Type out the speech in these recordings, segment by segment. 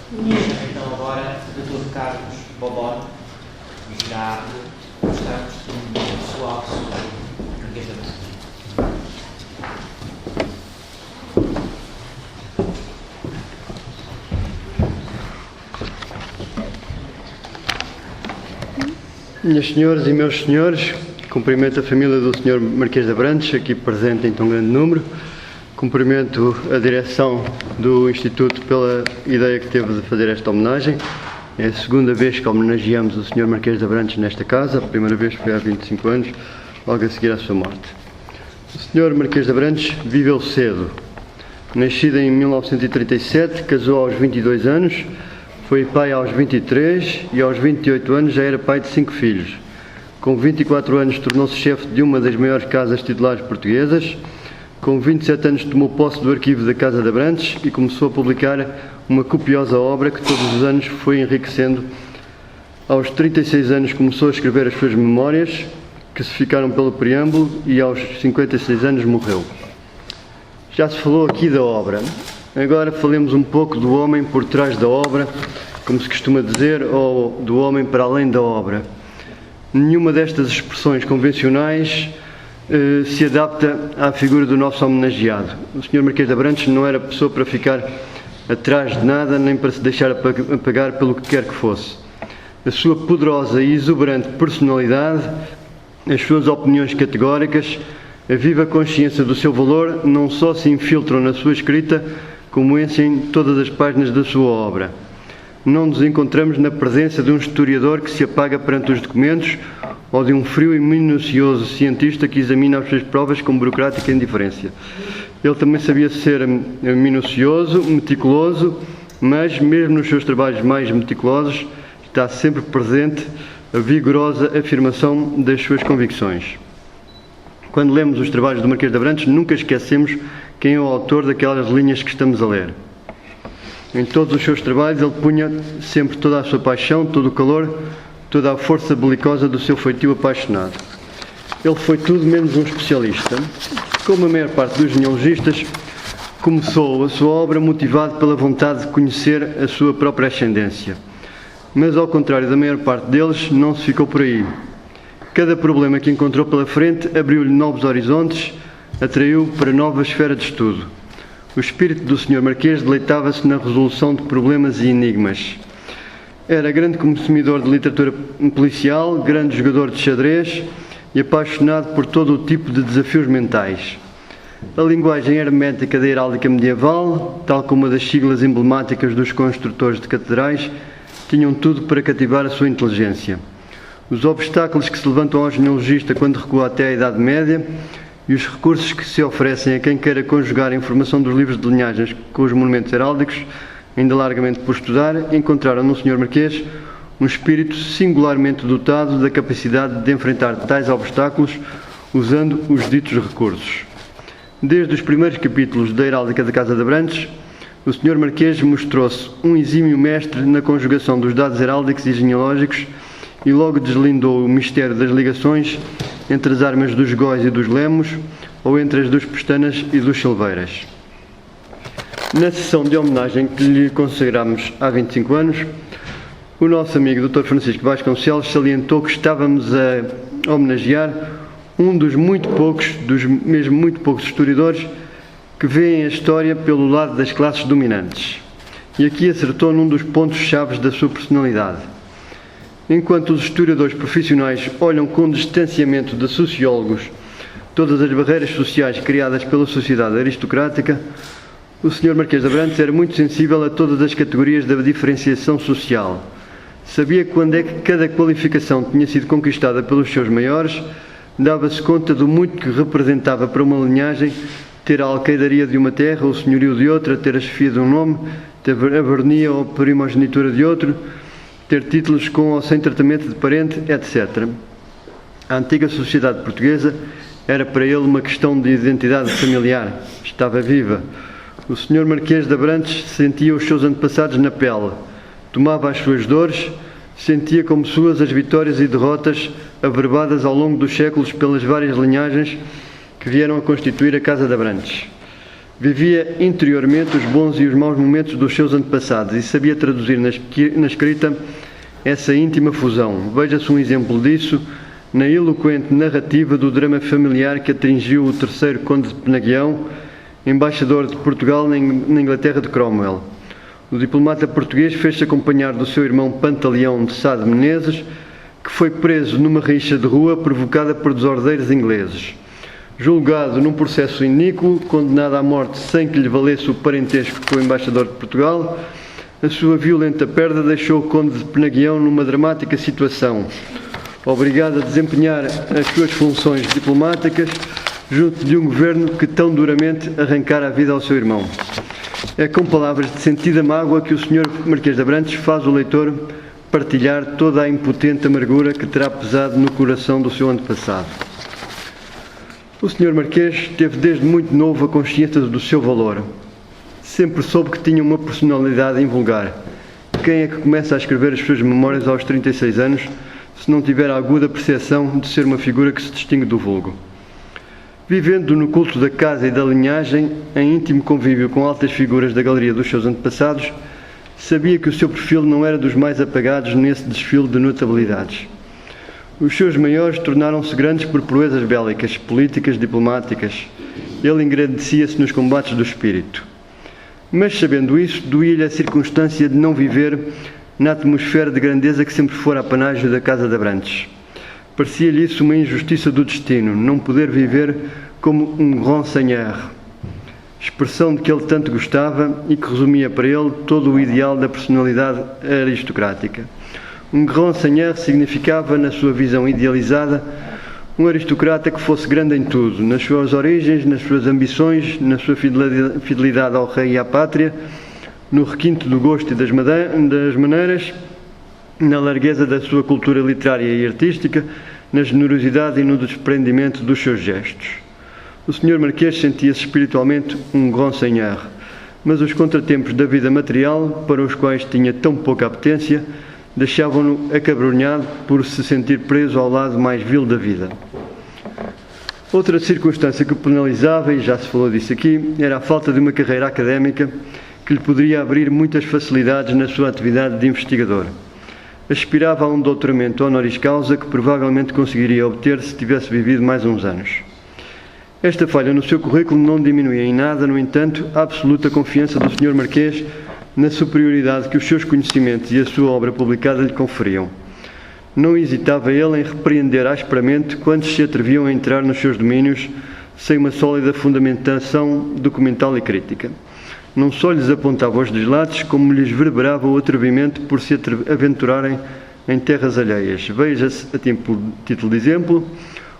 Então agora, Dr. Carlos Bobon irá mostrar o testemunho pessoal sobre o Marquês da Brantes. Minhas senhoras e meus senhores, cumprimento a família do Sr. Marquês da Brantes, aqui presente em tão grande número. Cumprimento a direção do Instituto pela ideia que teve de fazer esta homenagem. É a segunda vez que homenageamos o Sr. Marquês da Brantes nesta casa. A primeira vez foi há 25 anos, logo a seguir à sua morte. O Sr. Marquês da Brantes viveu cedo. Nascido em 1937, casou aos 22 anos, foi pai aos 23 e aos 28 anos já era pai de 5 filhos. Com 24 anos tornou-se chefe de uma das maiores casas titulares portuguesas. Com 27 anos tomou posse do arquivo da Casa da Brantes e começou a publicar uma copiosa obra que todos os anos foi enriquecendo. Aos 36 anos começou a escrever as suas memórias, que se ficaram pelo preâmbulo, e aos 56 anos morreu. Já se falou aqui da obra. Agora falemos um pouco do homem por trás da obra, como se costuma dizer, ou do homem para além da obra. Nenhuma destas expressões convencionais se adapta à figura do nosso homenageado. O Sr. Marquês da Brantes não era pessoa para ficar atrás de nada, nem para se deixar apagar pelo que quer que fosse. A sua poderosa e exuberante personalidade, as suas opiniões categóricas, a viva consciência do seu valor não só se infiltram na sua escrita, como em todas as páginas da sua obra. Não nos encontramos na presença de um historiador que se apaga perante os documentos ou de um frio e minucioso cientista que examina as suas provas com burocrática indiferença. Ele também sabia ser minucioso, meticuloso, mas mesmo nos seus trabalhos mais meticulosos está sempre presente a vigorosa afirmação das suas convicções. Quando lemos os trabalhos do Marquês da Brantes, nunca esquecemos quem é o autor daquelas linhas que estamos a ler. Em todos os seus trabalhos ele punha sempre toda a sua paixão, todo o calor, toda a força belicosa do seu feitio apaixonado. Ele foi tudo menos um especialista. Como a maior parte dos genealogistas, começou a sua obra motivado pela vontade de conhecer a sua própria ascendência. Mas ao contrário da maior parte deles, não se ficou por aí. Cada problema que encontrou pela frente abriu-lhe novos horizontes, atraiu para nova esfera de estudo. O espírito do Sr. Marquês deleitava-se na resolução de problemas e enigmas. Era grande consumidor de literatura policial, grande jogador de xadrez e apaixonado por todo o tipo de desafios mentais. A linguagem hermética da heráldica medieval, tal como a das siglas emblemáticas dos construtores de catedrais, tinham tudo para cativar a sua inteligência. Os obstáculos que se levantam ao genealogista quando recua até à Idade Média e os recursos que se oferecem a quem queira conjugar a informação dos livros de linhagens com os monumentos heráldicos, ainda largamente por estudar, encontraram no Sr. Marquês um espírito singularmente dotado da capacidade de enfrentar tais obstáculos usando os ditos recursos. Desde os primeiros capítulos da Heráldica da Casa da Brantes, o Sr. Marquês mostrou-se um exímio mestre na conjugação dos dados heráldicos e genealógicos e logo deslindou o mistério das ligações entre as armas dos Góis e dos Lemos ou entre as dos Pestanas e dos Silveiras. Na sessão de homenagem que lhe consagramos há 25 anos, o nosso amigo Dr. Francisco Vasconcelos salientou que estávamos a homenagear um dos muito poucos historiadores que veem a história pelo lado das classes dominantes. E aqui acertou num dos pontos-chave da sua personalidade. Enquanto os historiadores profissionais olham com distanciamento de sociólogos todas as barreiras sociais criadas pela sociedade aristocrática, o Sr. Marquês da Brantes era muito sensível a todas as categorias da diferenciação social. Sabia quando é que cada qualificação tinha sido conquistada pelos seus maiores, dava-se conta do muito que representava para uma linhagem ter a alcaidaria de uma terra, o senhorio de outra, ter a chefia de um nome, ter a baronia ou primogenitura de outro, ter títulos com ou sem tratamento de parente, etc. A antiga sociedade portuguesa era para ele uma questão de identidade familiar, estava viva. O Sr. Marquês da Brantes sentia os seus antepassados na pele, tomava as suas dores, sentia como suas as vitórias e derrotas averbadas ao longo dos séculos pelas várias linhagens que vieram a constituir a Casa da Brantes. Vivia interiormente os bons e os maus momentos dos seus antepassados e sabia traduzir na escrita essa íntima fusão. Veja-se um exemplo disso na eloquente narrativa do drama familiar que atingiu o terceiro Conde de Penaguião, embaixador de Portugal na Inglaterra de Cromwell. O diplomata português fez-se acompanhar do seu irmão Pantaleão de Sá de Menezes, que foi preso numa rixa de rua provocada por desordeiros ingleses. Julgado num processo iníquo, condenado à morte sem que lhe valesse o parentesco com o embaixador de Portugal, a sua violenta perda deixou o Conde de Penaguião numa dramática situação, obrigado a desempenhar as suas funções diplomáticas junto de um governo que tão duramente arrancara a vida ao seu irmão. É com palavras de sentida mágoa que o Sr. Marquês de Abrantes faz o leitor partilhar toda a impotente amargura que terá pesado no coração do seu antepassado. O Sr. Marquês teve desde muito novo a consciência do seu valor. Sempre soube que tinha uma personalidade invulgar. Quem é que começa a escrever as suas memórias aos 36 anos, se não tiver a aguda percepção de ser uma figura que se distingue do vulgo? Vivendo no culto da casa e da linhagem, em íntimo convívio com altas figuras da galeria dos seus antepassados, sabia que o seu perfil não era dos mais apagados nesse desfile de notabilidades. Os seus maiores tornaram-se grandes por proezas bélicas, políticas, diplomáticas. Ele engrandecia-se nos combates do espírito. Mas, sabendo isso, doía-lhe a circunstância de não viver na atmosfera de grandeza que sempre fora apanágio da Casa de Abrantes. Parecia-lhe isso uma injustiça do destino, não poder viver como um grand seigneur, expressão de que ele tanto gostava e que resumia para ele todo o ideal da personalidade aristocrática. Um grand seigneur significava, na sua visão idealizada, um aristocrata que fosse grande em tudo, nas suas origens, nas suas ambições, na sua fidelidade ao rei e à pátria, no requinte do gosto e das maneiras, na largueza da sua cultura literária e artística, na generosidade e no desprendimento dos seus gestos. O Sr. Marquês sentia-se espiritualmente um grand seigneur, mas os contratempos da vida material, para os quais tinha tão pouca apetência, deixavam-no acabrunhado por se sentir preso ao lado mais vil da vida. Outra circunstância que o penalizava, e já se falou disso aqui, era a falta de uma carreira académica que lhe poderia abrir muitas facilidades na sua atividade de investigador. Aspirava a um doutoramento honoris causa que provavelmente conseguiria obter se tivesse vivido mais uns anos. Esta falha no seu currículo não diminuía em nada, no entanto, a absoluta confiança do Sr. Marquês na superioridade que os seus conhecimentos e a sua obra publicada lhe conferiam. Não hesitava ele em repreender asperamente quantos se atreviam a entrar nos seus domínios sem uma sólida fundamentação documental e crítica. Não só lhes apontava os deslates, como lhes verberava o atrevimento por se aventurarem em terras alheias. Veja-se, a título de exemplo,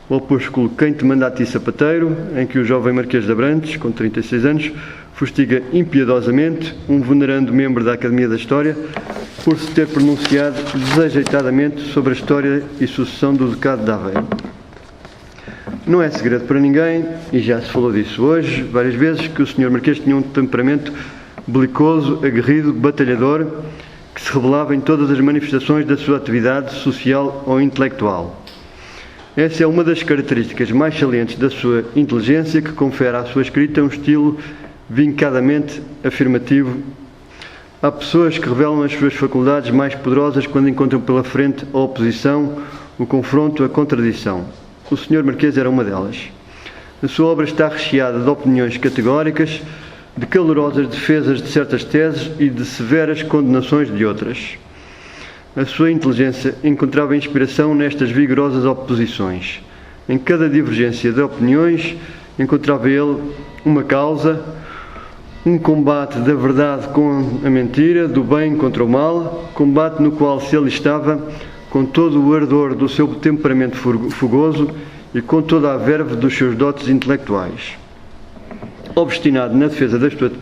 o opúsculo Quem te manda a ti, sapateiro, em que o jovem Marquês de Abrantes, com 36 anos, fustiga impiedosamente um venerando membro da Academia da História por se ter pronunciado desajeitadamente sobre a história e sucessão do Ducado de Aveiro. Não é segredo para ninguém, e já se falou disso hoje várias vezes, que o Sr. Marquês tinha um temperamento belicoso, aguerrido, batalhador, que se revelava em todas as manifestações da sua atividade social ou intelectual. Essa é uma das características mais salientes da sua inteligência, que confere à sua escrita um estilo vincadamente afirmativo. Há pessoas que revelam as suas faculdades mais poderosas quando encontram pela frente a oposição, o confronto, a contradição. O Sr. Marquês era uma delas. A sua obra está recheada de opiniões categóricas, de calorosas defesas de certas teses e de severas condenações de outras. A sua inteligência encontrava inspiração nestas vigorosas oposições. Em cada divergência de opiniões encontrava ele uma causa, um combate da verdade com a mentira, do bem contra o mal, combate no qual se alistava com todo o ardor do seu temperamento fogoso e com toda a verve dos seus dotes intelectuais. Obstinado na defesa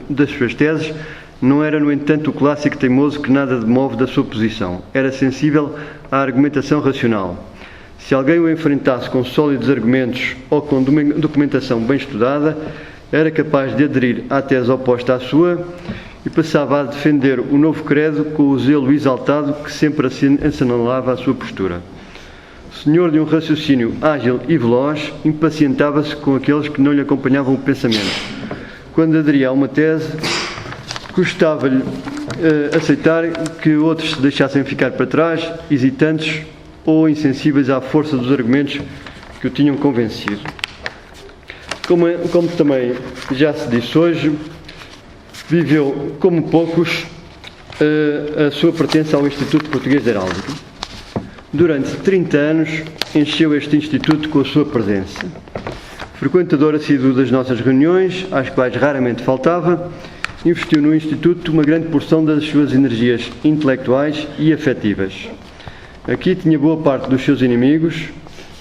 das suas teses, não era, no entanto, o clássico teimoso que nada demove da sua posição. Era sensível à argumentação racional. Se alguém o enfrentasse com sólidos argumentos ou com documentação bem estudada, era capaz de aderir à tese oposta à sua e passava a defender o novo credo com o zelo exaltado que sempre assinalava a sua postura. Senhor de um raciocínio ágil e veloz, impacientava-se com aqueles que não lhe acompanhavam o pensamento. quando aderia a uma tese, custava-lhe aceitar que outros se deixassem ficar para trás, hesitantes ou insensíveis à força dos argumentos que o tinham convencido. Como também já se disse hoje, viveu, como poucos, a sua pertença ao Instituto Português de Heráldica. Durante 30 anos, encheu este Instituto com a sua presença. Frequentador assíduo das nossas reuniões, às quais raramente faltava, investiu no Instituto uma grande porção das suas energias intelectuais e afetivas. Aqui tinha boa parte dos seus inimigos,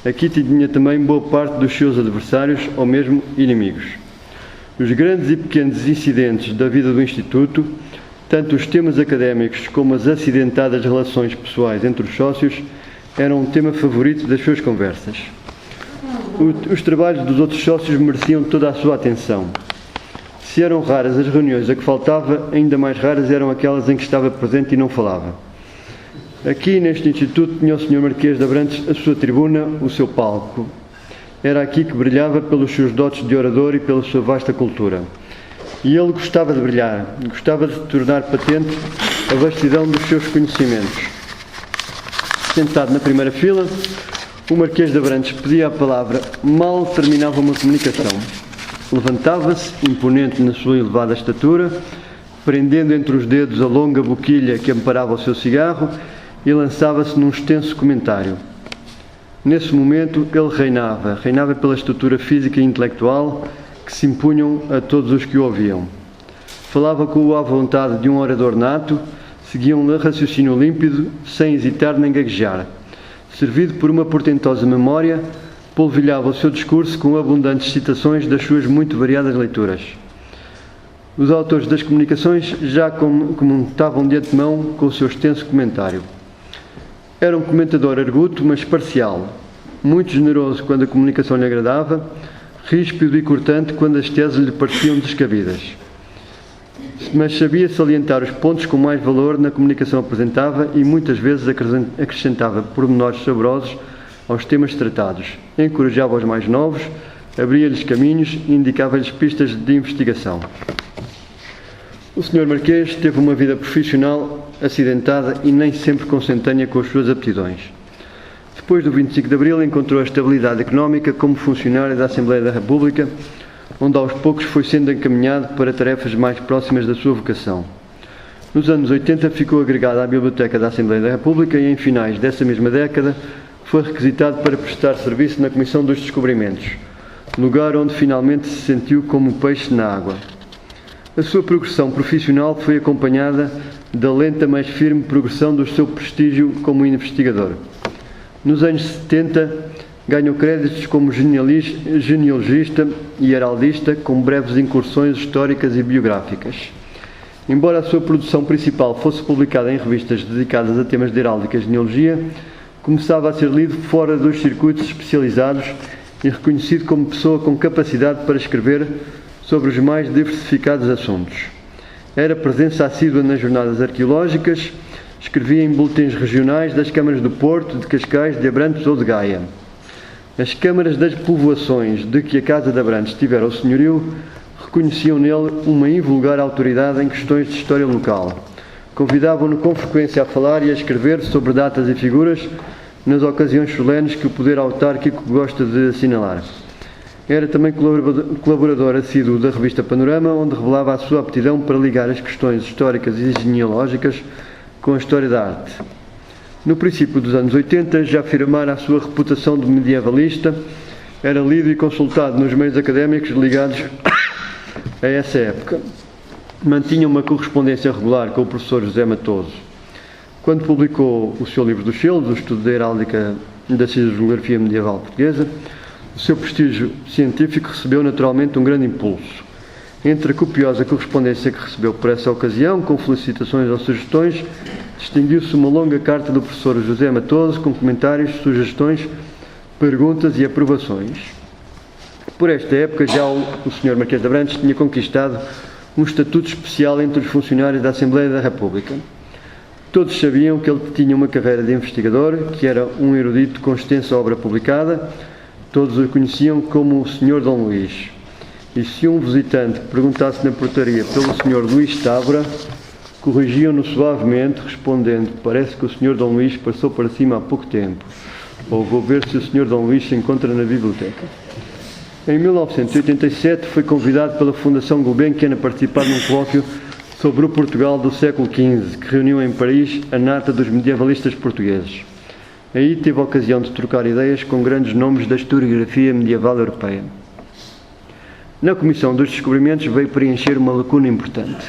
aqui tinha também boa parte dos seus adversários ou mesmo inimigos. Os grandes e pequenos incidentes da vida do Instituto, tanto os temas académicos como as acidentadas relações pessoais entre os sócios, eram um tema favorito das suas conversas. Os trabalhos dos outros sócios mereciam toda a sua atenção. Se eram raras as reuniões a que faltava, ainda mais raras eram aquelas em que estava presente e não falava. Aqui, neste Instituto, tinha o Sr. Marquês de Abrantes a sua tribuna, o seu palco. Era aqui que brilhava pelos seus dotes de orador e pela sua vasta cultura. E ele gostava de brilhar, gostava de tornar patente a vastidão dos seus conhecimentos. Sentado na primeira fila, o Marquês de Abrantes pedia a palavra, mal terminava uma comunicação. Levantava-se, imponente na sua elevada estatura, prendendo entre os dedos a longa boquilha que amparava o seu cigarro, e lançava-se num extenso comentário. Nesse momento ele reinava pela estrutura física e intelectual que se impunham a todos os que o ouviam. Falava com a vontade de um orador nato, seguia um raciocínio límpido, sem hesitar nem gaguejar. Servido por uma portentosa memória, polvilhava o seu discurso com abundantes citações das suas muito variadas leituras. Os autores das comunicações já comentavam de antemão com o seu extenso comentário. Era um comentador arguto, mas parcial, muito generoso quando a comunicação lhe agradava, ríspido e cortante quando as teses lhe pareciam descabidas. Mas sabia salientar os pontos com mais valor na comunicação apresentava e muitas vezes acrescentava pormenores saborosos aos temas tratados, encorajava os mais novos, abria-lhes caminhos e indicava-lhes pistas de investigação. O Sr. Marquês teve uma vida profissional acidentada e nem sempre consentânea com as suas aptidões. Depois do 25 de Abril encontrou a estabilidade económica como funcionário da Assembleia da República, onde aos poucos foi sendo encaminhado para tarefas mais próximas da sua vocação. Nos anos 80 ficou agregado à Biblioteca da Assembleia da República e em finais dessa mesma década foi requisitado para prestar serviço na Comissão dos Descobrimentos, lugar onde finalmente se sentiu como peixe na água. A sua progressão profissional foi acompanhada da lenta, mas firme progressão do seu prestígio como investigador. Nos anos 70, ganhou créditos como genealogista e heraldista, com breves incursões históricas e biográficas. Embora a sua produção principal fosse publicada em revistas dedicadas a temas de heráldica e genealogia, começava a ser lido fora dos circuitos especializados e reconhecido como pessoa com capacidade para escrever sobre os mais diversificados assuntos. Era presença assídua nas jornadas arqueológicas, escrevia em boletins regionais das câmaras do Porto, de Cascais, de Abrantes ou de Gaia. As câmaras das povoações de que a Casa de Abrantes tivera o senhorio reconheciam nele uma invulgar autoridade em questões de história local. Convidavam-no com frequência a falar e a escrever sobre datas e figuras nas ocasiões solenes que o poder autárquico gosta de assinalar. Era também colaborador assíduo da revista Panorama, onde revelava a sua aptidão para ligar as questões históricas e genealógicas com a história da arte. No princípio dos anos 80, já afirmara a sua reputação de medievalista, era lido e consultado nos meios académicos ligados a essa época. Mantinha uma correspondência regular com o professor José Matoso. Quando publicou o seu livro dos selos, o estudo da heráldica e da geografia medieval portuguesa, o seu prestígio científico recebeu naturalmente um grande impulso. Entre a copiosa correspondência que recebeu por essa ocasião, com felicitações ou sugestões, distinguiu-se uma longa carta do professor José Matoso, com comentários, sugestões, perguntas e aprovações. Por esta época, já o Sr. Marquês de Abrantes tinha conquistado um estatuto especial entre os funcionários da Assembleia da República. Todos sabiam que ele tinha uma carreira de investigador, que era um erudito com extensa obra publicada. Todos o conheciam como o Sr. Dom Luís. e se um visitante perguntasse na portaria pelo Sr. Luís Távora, corrigiam-no suavemente, respondendo: parece que o Sr. Dom Luís passou para cima há pouco tempo, ou vou ver se o Sr. Dom Luís se encontra na biblioteca. Em 1987 foi convidado pela Fundação Gulbenkian a participar num colóquio sobre o Portugal do século XV, que reuniu em Paris a nata dos medievalistas portugueses. Aí teve a ocasião de trocar ideias com grandes nomes da historiografia medieval europeia. Na Comissão dos Descobrimentos veio preencher uma lacuna importante.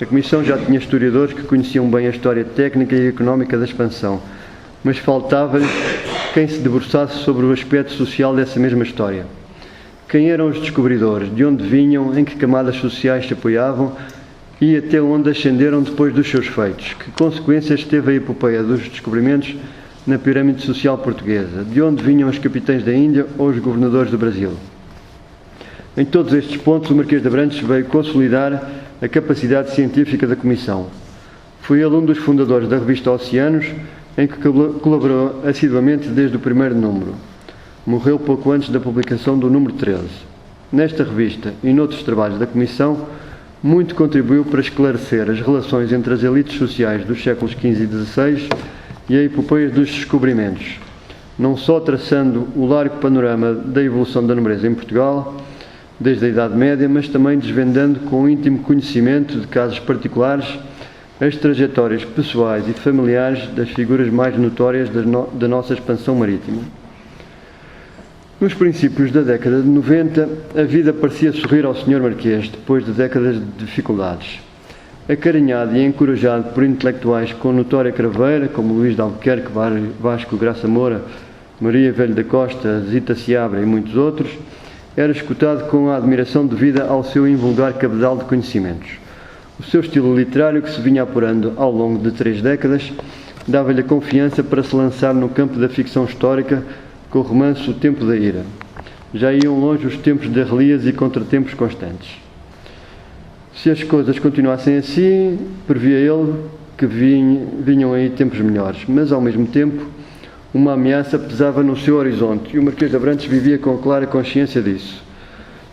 A Comissão já tinha historiadores que conheciam bem a história técnica e económica da expansão, mas faltava-lhe quem se debruçasse sobre o aspecto social dessa mesma história. Quem eram os descobridores, de onde vinham, em que camadas sociais se apoiavam e até onde ascenderam depois dos seus feitos? Que consequências teve a epopeia dos descobrimentos na pirâmide social portuguesa? De onde vinham os capitães da Índia ou os governadores do Brasil? Em todos estes pontos, o Marquês de Abrantes veio consolidar a capacidade científica da Comissão. Foi ele um dos fundadores da revista Oceanos, em que colaborou assiduamente desde o primeiro número. Morreu pouco antes da publicação do número 13. Nesta revista e noutros trabalhos da Comissão, muito contribuiu para esclarecer as relações entre as elites sociais dos séculos XV e XVI e a epopeia dos descobrimentos, não só traçando o largo panorama da evolução da nobreza em Portugal, desde a Idade Média, mas também desvendando com íntimo conhecimento de casos particulares as trajetórias pessoais e familiares das figuras mais notórias da nossa expansão marítima. Nos princípios da década de 90, a vida parecia sorrir ao Sr. Marquês, depois de décadas de dificuldades. Acarinhado e encorajado por intelectuais com notória craveira, como Luís de Albuquerque, Vasco Graça Moura, Maria Velho da Costa, Zita Seabra e muitos outros, era escutado com a admiração devida ao seu invulgar cabedal de conhecimentos. O seu estilo literário, que se vinha apurando ao longo de 3 décadas, dava-lhe a confiança para se lançar no campo da ficção histórica com o romance O Tempo da Ira. Já iam longe os tempos de arrelias e contratempos constantes. Se as coisas continuassem assim, previa ele que vinham aí tempos melhores, mas ao mesmo tempo uma ameaça pesava no seu horizonte e o Marquês de Abrantes vivia com clara consciência disso.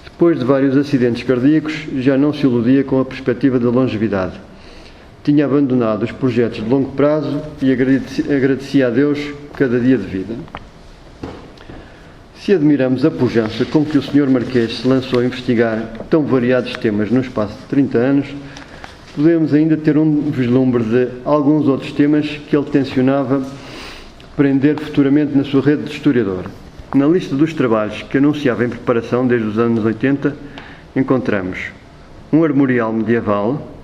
Depois de vários acidentes cardíacos, já não se iludia com a perspectiva da longevidade. Tinha abandonado os projetos de longo prazo e agradecia a Deus cada dia de vida. Se admiramos a pujança com que o Sr. Marquês se lançou a investigar tão variados temas no espaço de 30 anos, podemos ainda ter um vislumbre de alguns outros temas que ele tencionava prender futuramente na sua rede de historiador. Na lista dos trabalhos que anunciava em preparação desde os anos 80, encontramos um armorial medieval,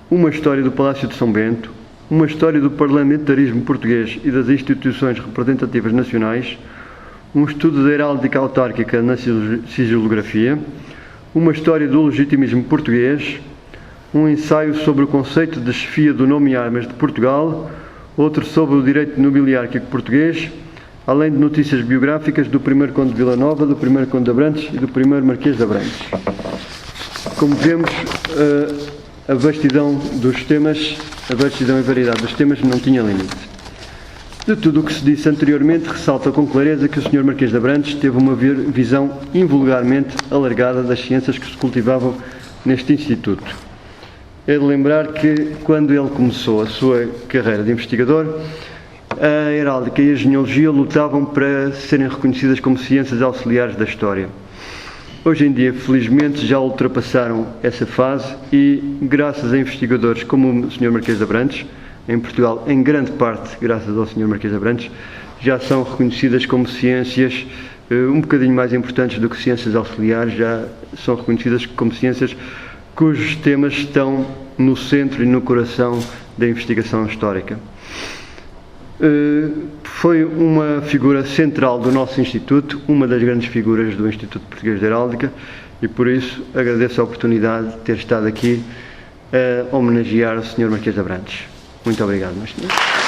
uma história do Palácio de São Bento, uma história do parlamentarismo português e das instituições representativas nacionais, um estudo da heráldica autárquica na sigilografia, uma história do legitimismo português, um ensaio sobre o conceito de chefia do nome e armas de Portugal, outro sobre o direito nobiliárquico português, além de notícias biográficas do primeiro Conde de Vila Nova, do primeiro Conde de Abrantes e do primeiro Marquês de Abrantes. Como vemos, a vastidão dos temas, a vastidão e variedade dos temas não tinha limite. De tudo o que se disse anteriormente, ressalta com clareza que o Sr. Marquês de Abrantes teve uma visão invulgarmente alargada das ciências que se cultivavam neste Instituto. É de lembrar que, quando ele começou a sua carreira de investigador, a heráldica e a genealogia lutavam para serem reconhecidas como ciências auxiliares da história. Hoje em dia, felizmente, já ultrapassaram essa fase e, graças a investigadores como o Sr. Marquês de Abrantes, em Portugal, em grande parte, graças ao Sr. Marquês de Abrantes, já são reconhecidas como ciências um bocadinho mais importantes do que ciências auxiliares, já são reconhecidas como ciências cujos temas estão no centro e no coração da investigação histórica. Foi uma figura central do nosso Instituto, uma das grandes figuras do Instituto Português de Heráldica, e por isso agradeço a oportunidade de ter estado aqui a homenagear o Sr. Marquês de Abrantes. Muito obrigado, meus senhores.